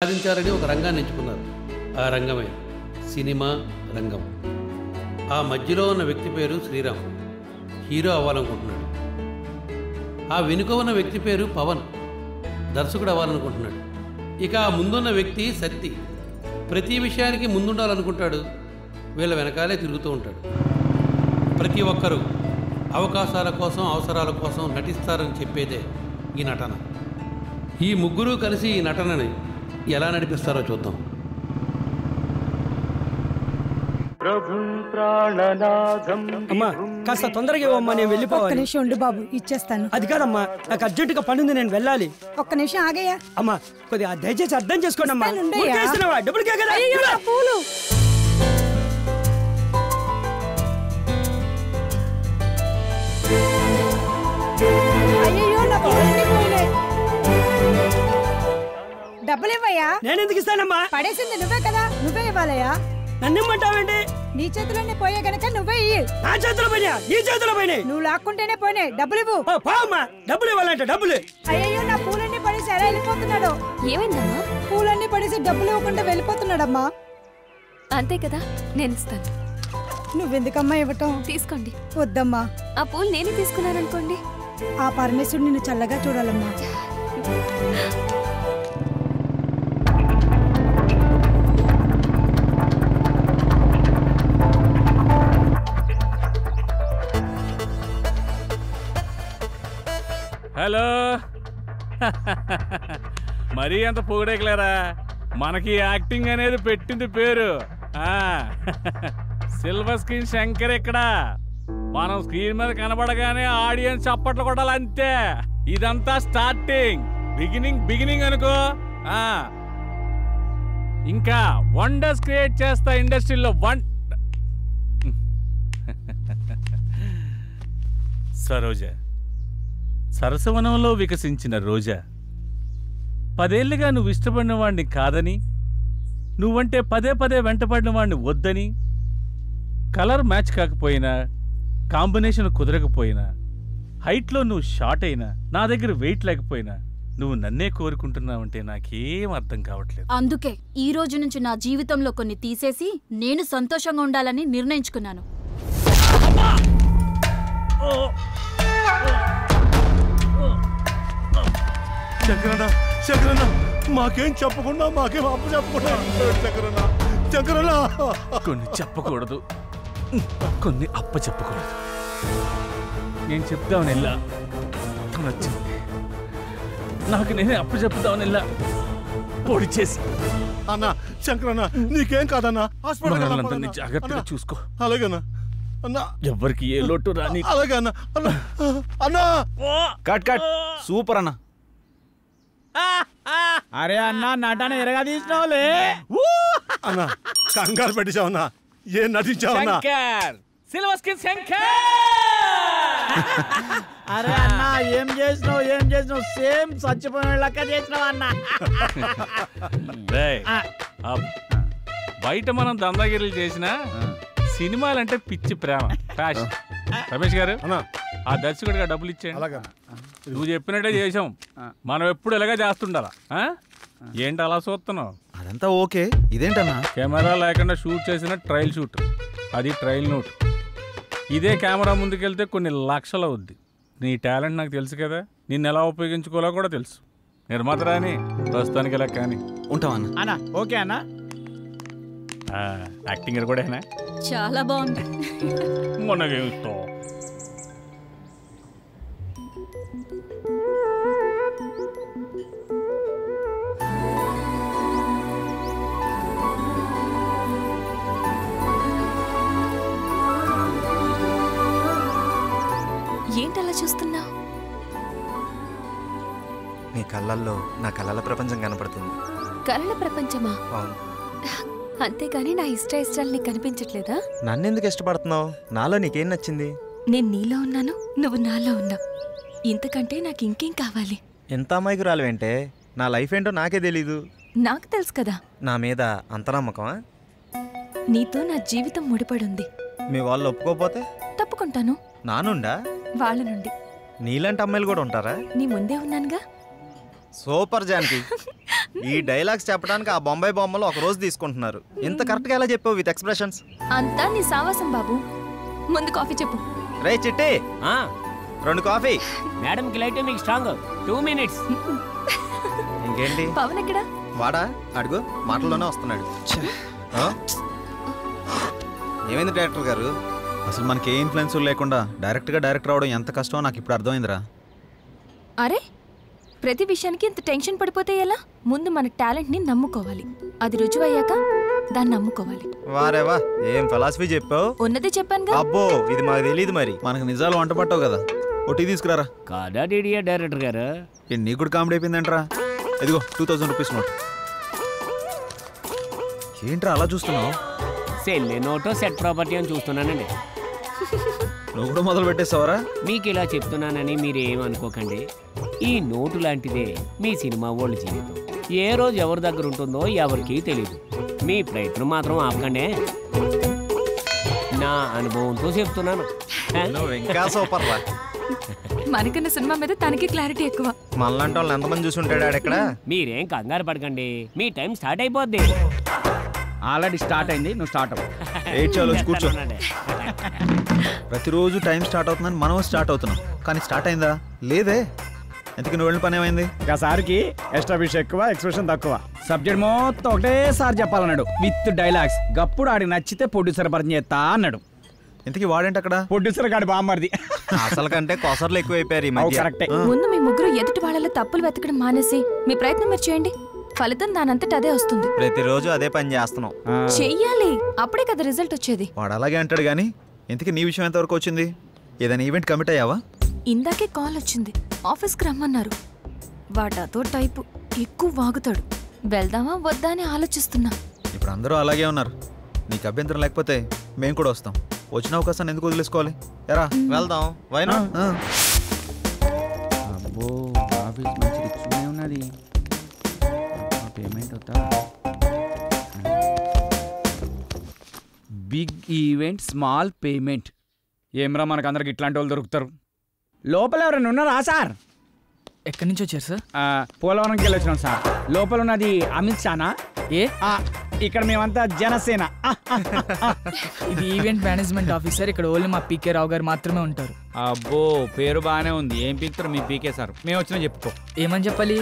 సాధించాలని ఒక రంగాన్ని ఎంచుకున్నారు. ఆ రంగమే సినిమా రంగం. ఆ మధ్యలో ఉన్న వ్యక్తి పేరు శ్రీరామ్, హీరో అవ్వాలనుకుంటున్నాడు. ఆ వెనుక ఉన్న వ్యక్తి పేరు పవన్, దర్శకుడు అవ్వాలనుకుంటున్నాడు. ఇక ఆ ముందున్న వ్యక్తి సత్తి, ప్రతి విషయానికి ముందుండాలనుకుంటాడు, వీళ్ళ వెనకాలే తిరుగుతూ ఉంటాడు. ప్రతి ఒక్కరూ అవకాశాల కోసం అవసరాల కోసం నటిస్తారని చెప్పేదే ఈ నటన. ఈ ముగ్గురు కలిసి ఈ నటనని ఎలా నడిపిస్తారో చూద్దాం. అమ్మా కాస్త తొందరగా ఇవ్వమ్మా, నేను వెళ్ళిపోవాలి. ఒక్క నిమిషం ఉండు బాబు, ఇచ్చేస్తాను. అది కాదమ్మా, నాకు అర్జెంటుగా పని ఉంది, నేను వెళ్ళాలి. ఒక్క నిమిషం ఆగయ్యా. అమ్మా కొద్దిగా దయచేసి అర్థం చేసుకోండి అమ్మా. ఇస్తానుండయ్యా. డబ్బులకే కదా. అయ్యో, నా పూలు. అయ్యయ్యో, నా పూలన్నీ పోయినాయి. డబ్బులు ఇవ్వయ్యా. నేను ఎందుకు ఇస్తానమ్మా? పడేసింది నువ్వే కదా, నువ్వే ఇవ్వాలయ్యా. నన్ను ఇమ్మంటావేంటి? నీ చేతిలోనే పోయే గనక నువ్వే ఇయ్యి. నా చేతిలో పోయినా, నీ చేతిలో పోయినాయి. నువ్వు లాక్కుంటేనే పోయినాయి. డబ్బులు ఇవ్వు. అమ్మా, డబ్బులు ఇవ్వాలంటే డబ్బులు. అయ్యయ్యో, నా పూలన్నీ పడేసి ఎలా వెళ్ళిపోతున్నాడు? ఏమైందమ్మా? పూలన్నీ పడేసి డబ్బులు ఇవ్వకుండా వెళ్ళిపోతున్నాడమ్మా. అంతే కదా, నేను ఇస్తాను. నువ్వెందుకమ్మా ఇవ్వటం? తీసుకోండి. వద్దమ్మా, ఆ పూలు నేనే తీసుకున్నాననుకోండి. ఆ పరమేశ్వరుడు నిన్ను చల్లగా చూడాలమ్మా. హలో, మరీ అంత పొగడేకలేరా, మనకి యాక్టింగ్ అనేది పెట్టింది పేరు. సిల్వర్ స్క్రీన్ శంకర్ ఇక్కడ. మనం స్క్రీన్ మీద కనబడగానే ఆడియన్స్ చప్పట్లు కొట్టాలి, అంతే. ఇదంతా స్టార్టింగ్, బిగినింగ్ అనుకో. ఇంకా వండర్స్ క్రియేట్ చేస్తా ఇండస్ట్రీలో. సరోజా, సరసవనంలో వికసించిన రోజా, 10 ఏళ్లుగా నువ్వు ఇష్టపడిన వాడిని కాదని, నువ్వంటే పదే వెంటపడిన వాడిని వద్దని, కలర్ మ్యాచ్ కాకపోయినా, కాంబినేషన్ కుదరకపోయినా, హైట్లో నువ్వు షార్ట్ అయినా, నా దగ్గర వెయిట్ లేకపోయినా, నువ్వు నన్నే కోరుకుంటున్నావంటే నాకేం అర్థం కావట్లేదు. అందుకే ఈ రోజు నుంచి నా జీవితంలో కొన్ని తీసేసి నేను సంతోషంగా ఉండాలని నిర్ణయించుకున్నాను. శంకరన్న, మాకేం చెప్పకుండా, మాకేం అప్పు చెప్పకుండా. శంకరన్న, కొన్ని చెప్పకూడదు, కొన్ని అప్ప చెప్పకూడదు. నేను చెప్తామని వెళ్ళా, నచ్చింది. నాకు నేనే అప్పు చెప్తామని వెళ్ళా, పొడి చేసి. అన్న శంకరన్న, నీకేం కాదన్నా, హాస్పిటల్ జాగ్రత్తగా చూసుకో. అలాగేనా అన్నా, ఎవ్వరికి ఏ లోటు రాని. అలాగే అన్న. అన్నా కట్ సూపర్ అన్న. అరే అన్న, నటన ఎరగా తీసినావులే అన్నా. కంగారు పెట్టించావన్నా, ఏం నటించావన్నా? Silver screen Shankar. అరే అన్న, ఏం చేసినావు? సేమ్ చచ్చిపోయిన లెక్క చేసినావు అన్న. బయట మనం దందాగిరీలు చేసినా సినిమాలంటే పిచ్చి ప్రేమ, ఫ్యాషన్. రమేష్ గారు, ఆ దర్శకుడిగా డబ్బులు ఇచ్చేయండి. నువ్వు చెప్పినట్టే చేసాం, మనం ఎప్పుడు ఇలాగే చేస్తుండాలా. ఏంటి అలా చూస్తున్నావు? అదంతా ఓకే, ఇదేంటన్నా? కెమెరా లేకుండా షూట్ చేసిన ట్రయల్ షూట్, అది ట్రయల్ నోట్. ఇదే కెమెరా ముందుకెళ్తే కొన్ని లక్షలు అవుద్ది. నీ టాలెంట్ నాకు తెలుసు కదా, నిన్ను ఎలా ఉపయోగించుకోవాలో కూడా తెలుసు. నిర్మాత రాని, ప్రస్తుతానికి ఇలా కానీ ఉంటామన్నా. ఓకే అన్న. యాక్టింగ్ కూడా చాలా బాగుంది. మనకేమిస్తో ఏంటలా చూస్తున్నావు? నీ కళ్ళల్లో నా కళ్ళల ప్రపంచం కనపడుతుంది. కలల ప్రపంచమా? అవును. అంతేగాని నా ఇష్టాలు నీకు కనిపించట్లేదా? నన్నెందుకు ఇష్టపడుతున్నావు? నాలో నీకేం నచ్చింది? నేను నీలో ఉన్నాను, నువ్వు నాలో ఉన్నావు. ఇంతకంటే నాకు ఇంకేం కావాలి? ఎంత అమాయకురాలువేంటే, నా లైఫ్ ఏంటో నాకే తెలీదు. నాకు తెలుసు కదా. నా మీద అంత నమ్మకమా? నీతో నా జీవితం ముడిపడుంది. మీ వాళ్ళు ఒప్పుకోపోతే? తప్పుకుంటాను. నానుండా? వాళ్ళ నుండి. నీలాంటి అమ్మాయిలు కూడా ఉంటారా? నీ ముందే ఉన్నానుగా. సూపర్ జానకి. ఈ డైలాగ్స్ చెప్పడానికి ఆ బొంబాయి బొమ్మలు ఒక రోజు తీసుకుంటున్నారు. ఇంత కరెక్ట్గా ఎలా చెప్పావు విత్ ఎక్స్ప్రెషన్స్? అంతా నీ సావాసం బాబు. ముందు కాఫీ చెప్పు. రే చిట్టి, 2 కాఫీ. మేడంకి లైట్ మీకు స్ట్రాంగ్ 2 minutes. ఇంకేంటి పవన్ ఎక్కడా? వాడా? అడుగు, మాటల్లోనే వస్తున్నాడు. ఆ? ఏమైంది డైరెక్టర్ గారు? అసలు మనకి ఏ ఇన్ఫ్లుయెన్స్ లేకుండా డైరెక్ట్గా డైరెక్టర్ అవడం ఎంత కష్టమో నాకు ఇప్పుడు అర్థమైందిరా. అరే, ప్రతి విషయానికి ఇంత టెన్షన్ పడిపోతే ఎలా? ముందు మన టాలెంట్ని నమ్ముకోవాలి. అది రుజువయ్యాక దాన్ని నమ్ముకోవాలి. వారేవా, ఏం ఫిలాసఫీ చెప్పావు? ఉన్నదే చెప్పానుగా. అబ్బో, ఇది మాకు తెలియదు. మరి మనకు నిజాలు వంట పట్టవు కదా. ఒకటి తీసుకురారా. కాదా డీడీఏ డైరెక్టర్ గారు? నీకు కూడా కామెడీ అయిపోయిందంటరా. ఇదిగో 2000 రూపీస్ నోట్. ఏంట్రా అలా చూస్తున్నావు? సెల్లే నోటో సెట్ ప్రాపర్టీ అని చూస్తున్నానండి. నువ్వు కూడా మొదలు పెట్టేస్తావరా? మీకు ఇలా చెప్తున్నానని మీరు ఏమనుకోకండి. ఈ నోటు లాంటిదే మీ సినిమా వాళ్ళు జీవితం. ఏ రోజు ఎవరి దగ్గర ఉంటుందో ఎవరికీ తెలియదు. మీ ప్రయత్నం మాత్రం ఆపకండి. నా అనుభవంతో చెప్తున్నాను. ఇంకా సూపర్ రా. మనకన్నా సినిమా మీద తనకి క్లారిటీ ఎక్కువ. మనలాంటి వాళ్ళు ఎంతమంది చూసి ఉంటాడు ఆడెక్కడ? మీరేం కంగారు పడకండి, మీ టైం స్టార్ట్ అయిపోద్ది. ఆల్రెడీ స్టార్ట్ అయింది, నువ్వు స్టార్ట్ అవ్వు. చాలు కూర్చో. ప్రతిరోజు టైం స్టార్ట్ అవుతుందని మనం స్టార్ట్ అవుతున్నాం, కానీ స్టార్ట్ అయిందా? లేదే. ఎందుకు నువ్వు వెళ్ళిన పని ఏమైంది? సార్కి ఎస్టాబ్లిష్ ఎక్కువ, ఎక్స్ప్రెషన్ తక్కువ. సబ్జెక్ట్ మొత్తం ఒకటేసారి చెప్పాలన్నాడు విత్ డైలాగ్స్. గప్పుడు ఆడికి నచ్చితే ప్రొడ్యూసర్ పరిచయం చేస్తా అన్నాడు. ఇంతకీ వాడేంటి అక్కడ? ప్రొడ్యూసర్ గాడి బామ్మర్ది. అసలు కంటే కొసర్లు ఎక్కువైపోయారు ఈ మధ్య. కరెక్టే. ముందు మీ ముగ్గురు ఎదుటి వాళ్ళలో తప్పులు వెతకడం మానేసి మీ ప్రయత్నం మీరు చేయండి. ఫలితం దానంతట అదే వస్తుంది. ప్రతిరోజు అదే పని చేస్తున్నాం. చెయ్యాలి, అప్పుడే కదా రిజల్ట్ వచ్చేది. వాడు అలాగే అంటాడు కానీ ఇంతకీ నీ విషయం ఎంతవరకు వచ్చింది? ఏదైనా ఈవెంట్ కమిట్ అయ్యావా? ఇందాకే కాల్ వచ్చింది, ఆఫీస్కి రమ్మన్నారు. వాడు అదో టైపు, ఎక్కువ వాగుతాడు. వెళ్దామా వద్దా అని ఆలోచిస్తున్నా. ఇప్పుడు అందరూ అలాగే ఉన్నారు. నీకు అభ్యంతరం లేకపోతే మేము కూడా వస్తాం. వచ్చిన అవకాశాన్ని ఎందుకు వదిలేసుకోవాలి? ఎరా వెళ్దాం. వైనా అబ్బో, ఆఫీస్ మంచి రిచ్గానే ఉన్నది. పేమెంట్ అవుతా. Big event, small payment. ఏమ్రా, మనకు అందరికి ఇట్లాంటి వాళ్ళు దొరుకుతారు. లోపల ఎవరైనా ఉన్నారా సార్? ఎక్కడి నుంచి వచ్చారు సార్? పోలవరంకి వెళ్ళి వచ్చినాం సార్. లోపల ఉన్నది అమిత్ షానా? ఇక్కడ మేమంతా జనసేన. ఇది ఈవెంట్ మేనేజ్మెంట్ ఆఫీసర్. ఇక్కడ ఓన్లీ మా పీకే రావు గారు మాత్రమే ఉంటారు. అబ్బో, పేరు బాగానే ఉంది. ఏం పీకుతారు మీ పీకే సార్? మేము వచ్చినా చెప్పుకో. ఏమని చెప్పాలి?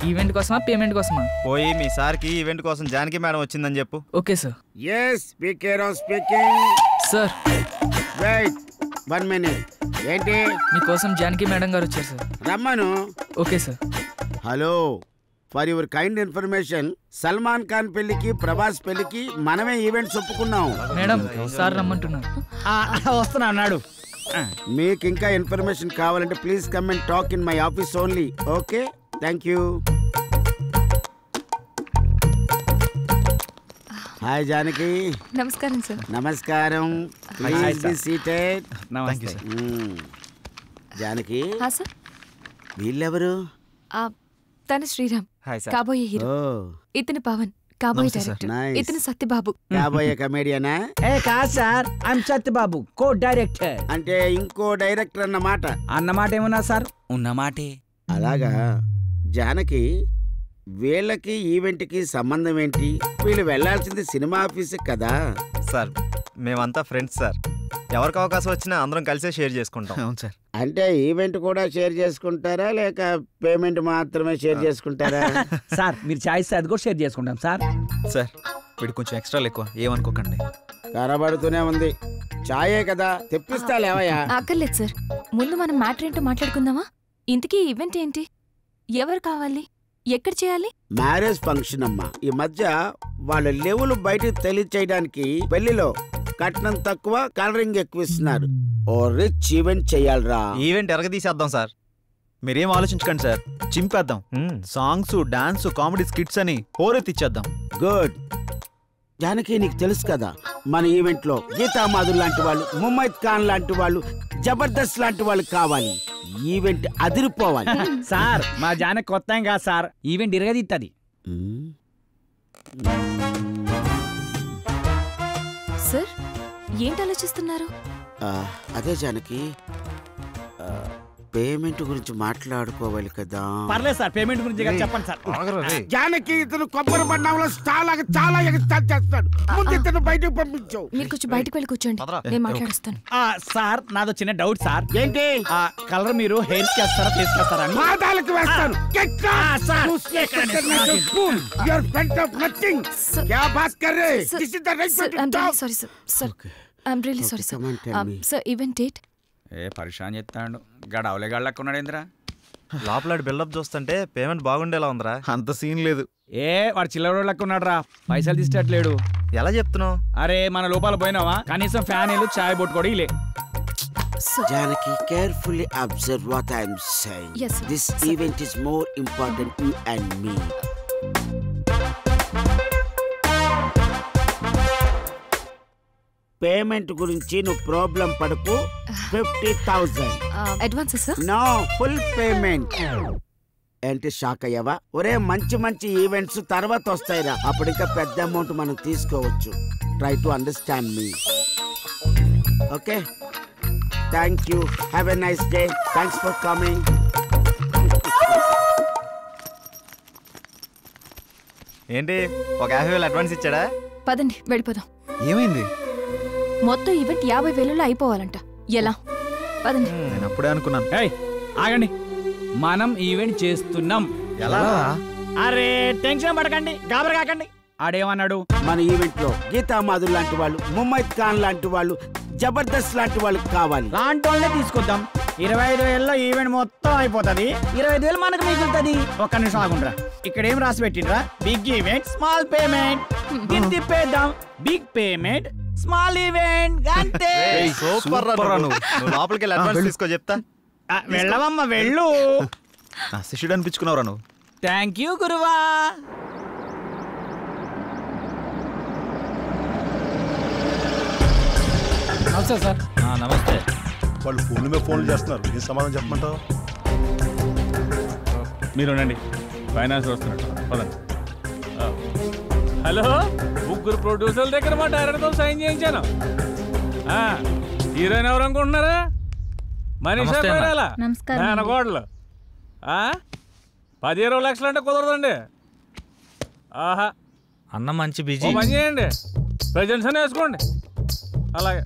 ఈవెంట్ కోసమా, పేమెంట్ కోసమా? పోయి మీ సార్కి ఈవెంట్ కోసం జానకి మేడం వచ్చిందని చెప్పు. Okay sir. Yes, PK Rao speaking. Sir wait 1 minute. ఏంటి? మీకోసం జానకి మేడం గారు వచ్చారు సార్. రమ్మను. Okay sir. Hello, for your kind information, Salman Khan పెళ్లికి, ప్రభాస్ పెళ్లికి మనమే ఈవెంట్స్ ఒప్పుకున్నాం. మేడం సార్ రమ్మంటున్నారు. వస్తున్నా అన్నాడు. మీకు ఇంకా ఇన్ఫర్మేషన్ కావాలంటే please come and talk in my office only. Okay, thank you. Hi Janaki. నమస్కారం సార్. నమస్కారం. Please be seated. నమస్తే. జానకి, సార్. వీళ్ళెవరు? తన శ్రీరామ్, కాబోయే హీరో. ఇతను పవన్, కాబోయే డైరెక్టర్. ఇతను సత్యబాబు, కాబోయే కమేడియనా? కాదు sir, I'm Satyababu, co director. అంటే ఇంకో డైరెక్టర్ అన్నమాట. అన్నమాట ఏమన్నా సార్? ఉన్నమాటే. అలాగా. జానకి, వీళ్ళకి ఈవెంట్కి సంబంధం ఏంటి? వీళ్ళు వెళ్లాల్సింది సినిమా ఆఫీస్ కదా. సార్, మేమంతా ఫ్రెండ్స్ సార్. ఎవరికి అవకాశం వచ్చినా అందరం కలిసే షేర్ చేసుకుంటాం. అవును సార్. అంటే ఈవెంట్ కూడా షేర్ చేసుకుంటారా, లేక పేమెంట్ మాత్రమే షేర్ చేసుకుంటారా? సార్ మీరు చాయిస్ అది కూడా షేర్ చేసుకుంటాం సార్. సార్, వీడు కొంచెం ఎక్స్ట్రా ఎక్కువ, ఏమనుకోకండి. కనబడుతూనే ఉంది. చాయే కదా, తెప్పిస్తా లేవయ్యా. అక్కర్లేదు సార్. ముందు మనం మ్యాటర్ ఏంటో మాట్లాడుకుందామా? ఇంతకీ ఈవెంట్ ఏంటి? ఎవరు కావాలి? ఎక్కడ చేయాలి? మ్యారేజ్ ఫంక్షన్ అమ్మా. ఈ మధ్య వాళ్ళ లెవెల్ బయటకు తెలియచేయడానికి పెళ్లిలో కట్నం తక్కువ, కలరింగ్ ఎక్కువ ఇస్తున్నారు. ఓ రిచ్ ఈవెంట్ చెయ్యాలరా. ఈవెంట్ ఎరగదీసేద్దాం సార్. మీరేం ఆలోచించకండి సార్, చింపేద్దాం. సాంగ్స్, డాన్స్, కామెడీ స్కిట్స్ అని హోరెత్తిచ్చేద్దాం. గుడ్. జానకి, నీకు తెలుసు కదా, మన ఈవెంట్ లో గీతామాధుర్ లాంటి వాళ్ళు, ముమైత్ ఖాన్ లాంటి వాళ్ళు, జబర్దస్త్ లాంటి వాళ్ళు కావాలి. ఈవెంట్ అదిరిపోవాలి. సార్, మా జానకి కొత్త ఏం కాదు సార్, ఈవెంట్ ఇరగదిత్తది. సార్, ఏంటి ఆలోచిస్తున్నారు? అదే జానకి, పేమెంట్ గురించి మాట్లాడుకోవాలి కదా. పర్లేదు సార్, పేమెంట్ గురించి చెప్పండి సార్. జానకి ఇతను కొబ్బరి బండంలో చాలా ఎగస్టార్ట్ చేస్తాడు. ముందు ఇతను బయటకు పంపించు. మీరు కొంచెం బయటకు వెళ్ళి కూర్చోండి, నేను మాట్లాడుస్తాను. సార్ నాదో చిన్న డౌట్ సార్. ఏంటి? కలర్ మీరు హెయిర్ కి వేస్తారా, ఫేస్ కి వేస్తారా? పాదాలకు వేస్తాను. పరిశాన్ చెప్తాడు గడవలే గళ్ళకున్నాడు ఏంద్రా. లోపల బిల్డప్ చూస్తుంటే పేమెంట్ బాగుండేలా ఉందిరా. అంత సీన్ లేదు. వాడు చిల్లర లెక్కున్నాడు రా, పైసలు తీసేటట్లేడు. ఎలా చెప్తున్నావు? అరే మన లోపల పోయినావా, కనీసం ఫ్యాన్ ఇల్లు చాయ్ బొట్టు కూడా ఇలే. Janaki, carefully observe what I am saying. Yes, sir. This event is more important you and me. Payment గురించి నువ్వు ప్రాబ్లం పడకు. 50,000 advance sir? No, full payment. ఏంటి షాక్ అయ్యావా? ఒరే మంచి ఈవెంట్స్ తర్వాత వస్తాయిరా, అప్పుడు ఇంకా పెద్ద అమౌంట్ మనం తీసుకోవచ్చు. Try to understand me. Okay, thank you. Have a nice day. Thanks for coming. ఏంటి, ఒక 50,000 అడ్వాన్స్ ఇచ్చాడా? పదండి వెళ్ళిపోదాం. ఏమైంది? మొత్తం ఈవెంట్ 50,000లో అయిపోవాలంట. ఎలా? పదండి. నేను అప్పుడే అనుకున్నాను. ఆగండి, మనం ఈవెంట్ చేస్తున్నాం. ఎలా? అరే టెన్షన్ పడకండి, గాబర కాకండి. ఆడేమన్నాడు? మన ఈవెంట్ లో గీతామాధుర్ లాంటి వాళ్ళు, ముమ్మైద్ ఖాన్ లాంటి వాళ్ళు, జబర్దస్త్ లాంటి వాళ్ళు కావాలి. లాంటి వాళ్ళే తీసుకొద్దాం. 25,000లో ఈవెంట్ మొత్తం అయిపోతుంది. 25,000 మనకు మిగులుతుంది. ఒక్క నిమిషం ఆగుండ్రా, ఇక్కడ ఏం రాసి పెట్టిండ్రా? Big event small payment. ఇది తిప్పేద్దాం. బిగ్ పేమెంట్ స్మాల్ ఈవెంట్ అంతే. సూపర్ రా నువ్వు. లోపలికి వెళ్ళి అడ్వాన్స్ తీసుకో చెప్తా. వెళ్ళవమ్మా వెళ్ళు. శిష్యుడు అనిపించుకున్నావురా నువ్వు. థ్యాంక్ యూ గురువా. నమస్తే సార్. నమస్తే. వాళ్ళు ఫోన్ల మీద ఫోన్లు చేస్తున్నారు, ఏం సమాధానం చెప్పమంటావు? మీరు ఉండండి, ఫైనాన్స్ వస్తున్నట్టు. పదండి. హలో, ముగ్గురు ప్రొడ్యూసర్ల దగ్గర మా డైరెక్టర్తో సైన్ చేయించాను. హీరోయిన్ ఎవరు అనుకుంటున్నారా? మనీషా పేరాల మేనగోడలు. 10-20 లక్షలు అంటే కుదరదండి. ఆహా అన్న మంచి బిజీ. పని చేయండి, ప్రెజెంట్స్ అని వేసుకోండి. అలాగే.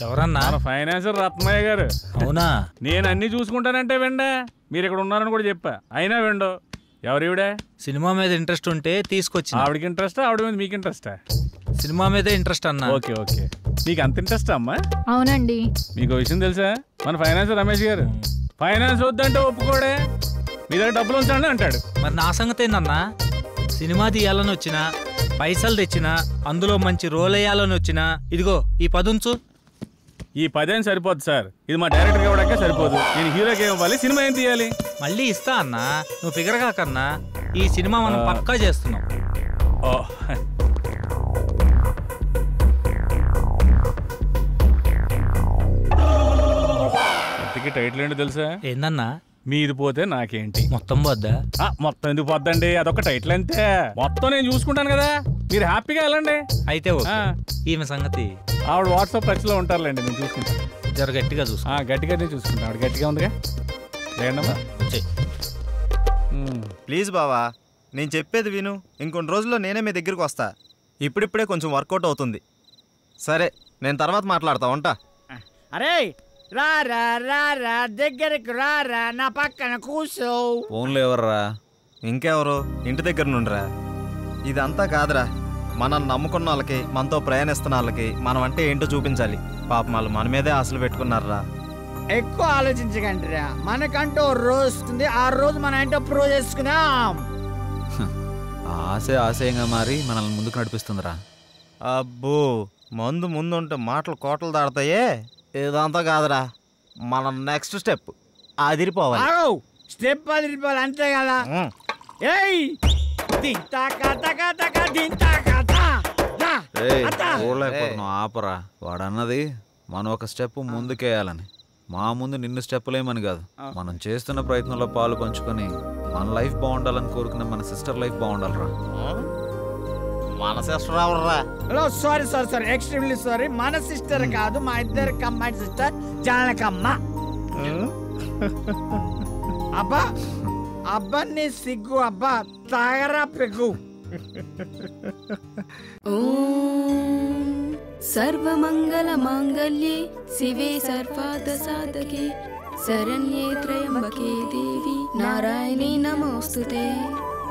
ఎవరన్నా? మన ఫైనాన్సర్ రత్నయ్య గారు. అవునా? నేను అన్ని చూసుకుంటానంటే వెండే, మీరు ఇక్కడ ఉన్నారని కూడా చెప్పా, అయినా వెండో. ఎవరివిడే? సినిమా మీద ఇంట్రెస్ట్ ఉంటే తీసుకొచ్చి. ఆవిడకి ఇంట్రెస్ట్, ఆవిడ మీద మీకు ఇంట్రెస్టా? సినిమా మీదే ఇంట్రెస్ట్ అన్న. ఓకే ఓకే, నీకు అంత ఇంట్రెస్ట్ అమ్మా? అవునండి. మీకు విషయం తెలుసా, మన ఫైనాన్సర్ రమేష్ గారు ఫైనాన్స్ వద్దంటే ఒప్పుకోడే, మీ దగ్గర డబ్బులు ఉంచండి అంటాడు. మరి నా సంగతి ఏందన్నా? సినిమా తీయాలని వచ్చినా, పైసలు తెచ్చినా, అందులో మంచి రోల్ వేయాలని వచ్చినా, ఇదిగో ఈ 10 ఉంచు. ఈ 10 సరిపోదు సార్, ఇది మా డైరెక్టర్ ఇవ్వడానికే సరిపోదు. నేను హీరోకి ఇవ్వాలి, సినిమా ఏం తీయాలి? మళ్ళీ ఇస్తా అన్నా, నువ్వు ఫిగర్ కాకన్నా. ఈ సినిమా మనం పక్కా చేస్తున్నాం. టైటిల్ ఏంటో తెలుసా? ఏందన్నా? మీది పోతే నాకేంటి. మొత్తం పోద్దా? మొత్తం ఎందుకు పోద్దండి, అదొక టైటిల్ అంతే. మొత్తం నేను చూసుకుంటాను కదా, మీరు హ్యాపీగా వెళ్ళండి. అయితే ఈమె సంగతి ఆవిడ వాట్సాప్ టచ్ లో ఉంటారులేండి, నేను చూసుకుంటాను. జర గట్టిగా చూసుకో. గట్టిగానే చూసుకుంటాను. ఆవిడ గట్టిగా ఉందిగా. లేదమ్మా ప్లీజ్ బావా, నేను చెప్పేది విను. ఇంకొన్ని రోజుల్లో నేనే మీ దగ్గరికి వస్తా. ఇప్పుడిప్పుడే కొంచెం వర్కౌట్ అవుతుంది. సరే, నేను తర్వాత మాట్లాడతా, ఉంటా. అరే రా దగ్గరికి రారా, నా పక్కన కూర్చో. ఫోన్లో ఎవర్రా? ఇంకెవరు, ఇంటి దగ్గర నుండిరా. ఇదంతా కాదురా, మనల్ని నమ్ముకున్న వాళ్ళకి, మనతో ప్రయాణిస్తున్న వాళ్ళకి మనం అంటే ఏంటో చూపించాలి. పాపం వాళ్ళు మన మీదే ఆశలు పెట్టుకున్నారా. ఎక్కువ ఆలోచించకండి రా, మనకంటూ రోజు వస్తుంది, ఆ రోజు మనం ఏంటో ప్రూవ్ చేసుకుందాం. ఆశయంగా మారి మనల్ని ముందుకు నడిపిస్తుందిరా. అబ్బో, ముందు ఉంటే మాటలు కోటలు దాడతాయే. ఇదంతా కాదురా, మన నెక్స్ట్ స్టెప్ అదిరిపోవాలి. స్టెప్ అదిరిపోవాలి అంతే కదా. ఆపరా, వాడన్నది మనం ఒక స్టెప్ ముందుకేయాలని. మా ముందు నిన్ను స్టెప్పులేమని కాదు, మనం చేస్తున్న ప్రయత్నంలో పాలు పంచుకొని మన లైఫ్ బాగుండాలని కోరుకునే మన సిస్టర్ లైఫ్ బాగుండాలరా. మన సిస్టర్ ఎవర్రా? Sorry extremely sorry. మన సిస్టర్ కాదు, మా ఇద్దరు కంబైన్ సిస్టర్ జానకమ్మ. అబ్బా అబ్బా నీ సిగ్గు అబ్బా తాగరా పెగ్గు. సర్వమంగళ మాంగళ్యే శివే సర్వార్థ సాధకే శరణ్యే త్రయంబకే దేవి నారాయణీ నమోస్తుతే.